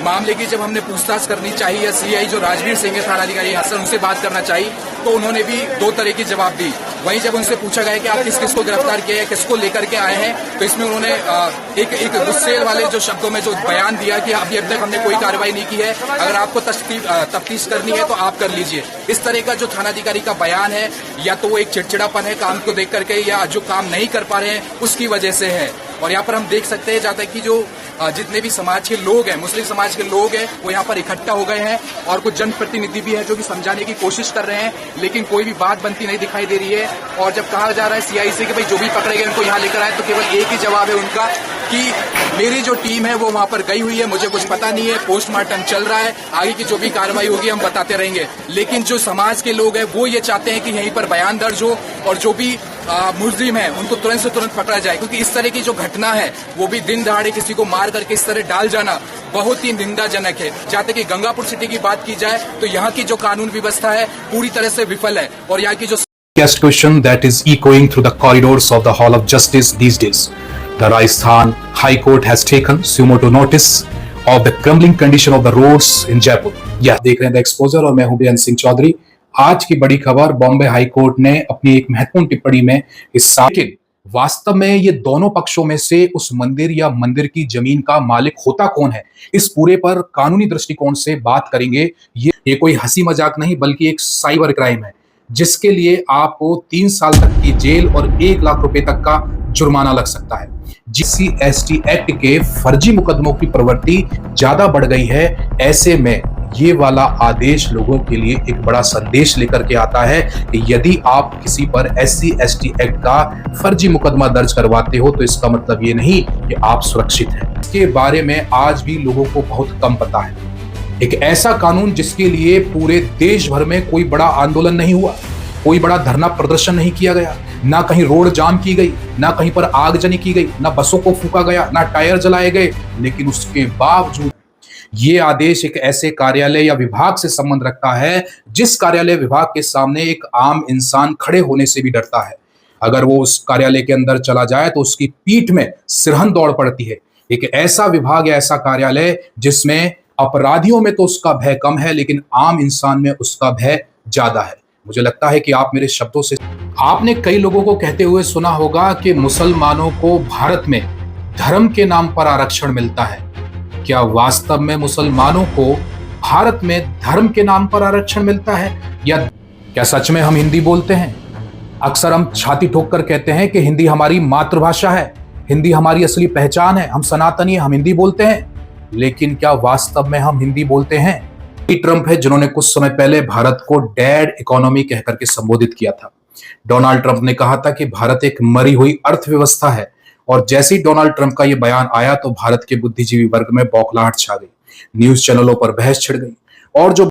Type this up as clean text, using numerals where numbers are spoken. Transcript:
मामले की जब हमने पूछताछ करनी चाहिए या सीआई जो राजवीर सिंह है थानाधिकारी हसन उनसे बात करना चाहिए तो उन्होंने भी दो तरह की जवाब दी। वहीं जब उनसे पूछा गया कि आप किस किस को गिरफ्तार किए हैं, किसको लेकर के आए हैं, तो इसमें उन्होंने एक गुस्से वाले जो शब्दों में जो बयान दिया कि अभी अब तक हमने कोई कार्रवाई नहीं की है, अगर आपको तफ्तीश करनी है तो आप कर लीजिए। इस तरह का जो थानाधिकारी का बयान है या तो वो एक चिड़चिड़ापन है काम को देख करके या जो काम नहीं कर पा रहे हैं उसकी वजह से है। और यहाँ पर हम देख सकते हैं जहाँ तक कि जो जितने भी समाज के लोग हैं, मुस्लिम समाज के लोग हैं, वो यहाँ पर इकट्ठा हो गए हैं और कुछ जनप्रतिनिधि भी हैं जो कि समझाने की कोशिश कर रहे हैं, लेकिन कोई भी बात बनती नहीं दिखाई दे रही है। और जब कहा जा रहा है सीआई से कि भाई जो भी पकड़े गए उनको यहाँ लेकर आए, तो केवल एक ही जवाब है उनका कि मेरी जो टीम है वो वहां पर गई हुई है, मुझे कुछ पता नहीं है, पोस्टमार्टम चल रहा है, आगे की जो भी कार्रवाई होगी हम बताते रहेंगे। लेकिन जो समाज के लोग हैं वो ये चाहते हैं कि यहीं पर बयान दर्ज हो और जो भी मुजरिम है उनको तुरंत से तुरंत पकड़ा जाए, क्योंकि इस तरह की जो घटना है वो भी दिन दहाड़े किसी को मार करके इस तरह डाल जाना बहुत ही निंदाजनक है। चाहते कि गंगापुर सिटी की बात की जाए तो यहाँ की जो कानून व्यवस्था है पूरी तरह से विफल है और यहाँ की जो question that is echoing through the corridors of the Hall of Justice these days. The Rajasthan High Court has taken sumo to notice of the crumbling condition of the roads in Jaipur. Yeah, देख रहे हैं the exposure और मैं हूं बेअंत सिंह चौधरी। आज की बड़ी खबर, बॉम्बे हाई कोर्ट ने अपनी एक महत्वपूर्ण टिप्पणी में इस वास्तव में ये दोनों पक्षों में से उस मंदिर या मंदिर की जमीन का मालिक होता कौन है, इस पूरे पर कानूनी दृष्टिकोण से बात करेंगे। ये कोई हंसी मजाक नहीं बल्कि एक साइबर क्राइम है जिसके लिए आपको 3 साल तक की जेल और 1 लाख रुपए तक का जुर्माना लग सकता है। GST एक्ट के फर्जी मुकदमों की प्रवृत्ति ज्यादा बढ़ गई है। ऐसे में ये वाला आदेश लोगों के लिए एक बड़ा संदेश लेकर के आता है कि यदि आप किसी पर SC/ST एक्ट का फर्जी मुकदमा दर्ज करवाते हो तो इसका मतलब ये नहीं कि आप सुरक्षित हैं। इसके बारे में आज भी लोगों को बहुत कम पता है। एक ऐसा कानून जिसके लिए पूरे देश भर में कोई बड़ा आंदोलन नहीं हुआ, कोई बड़ा धरना प्रदर्शन नहीं किया गया, ना कहीं रोड जाम की गई, ना कहीं पर आगजनी की गई, ना बसों को फूका गया, ना टायर जलाए गए, लेकिन उसके बावजूद ये आदेश एक ऐसे कार्यालय या विभाग से संबंध रखता है जिस कार्यालय विभाग के सामने एक आम इंसान खड़े होने से भी डरता है। अगर वो उस कार्यालय के अंदर चला जाए तो उसकी पीठ में सिरहन दौड़ पड़ती है। एक ऐसा विभाग या ऐसा कार्यालय जिसमें अपराधियों में तो उसका भय कम है लेकिन आम इंसान में उसका भय ज्यादा है। मुझे लगता है कि आप मेरे शब्दों से आपने कई लोगों को कहते हुए सुना होगा कि मुसलमानों को भारत में धर्म के नाम पर आरक्षण मिलता है। क्या वास्तव में मुसलमानों को भारत में धर्म के नाम पर आरक्षण मिलता है या क्या सच में हम हिंदी बोलते हैं? अक्सर हम छाती ठोक कर कहते हैं कि हिंदी हमारी मातृभाषा है, हिंदी हमारी असली पहचान है, हम सनातनी, हम हिंदी बोलते हैं। लेकिन क्या वास्तव में हम हिंदी बोलते हैं? ट्रंप है जिन्होंने कुछ समय पहले भारत को डेड इकोनॉमी कहकर के संबोधित किया था। डोनाल्ड ट्रंप ने कहा था कि भारत एक मरी हुई अर्थव्यवस्था है और जैसे ही डोनाल्ड ट्रंप का यह बयान आया तो भारत के बुद्धिजीवी वर्ग में बौखलाहट छा गई, न्यूज चैनलों पर बहस छिड़ गई और जो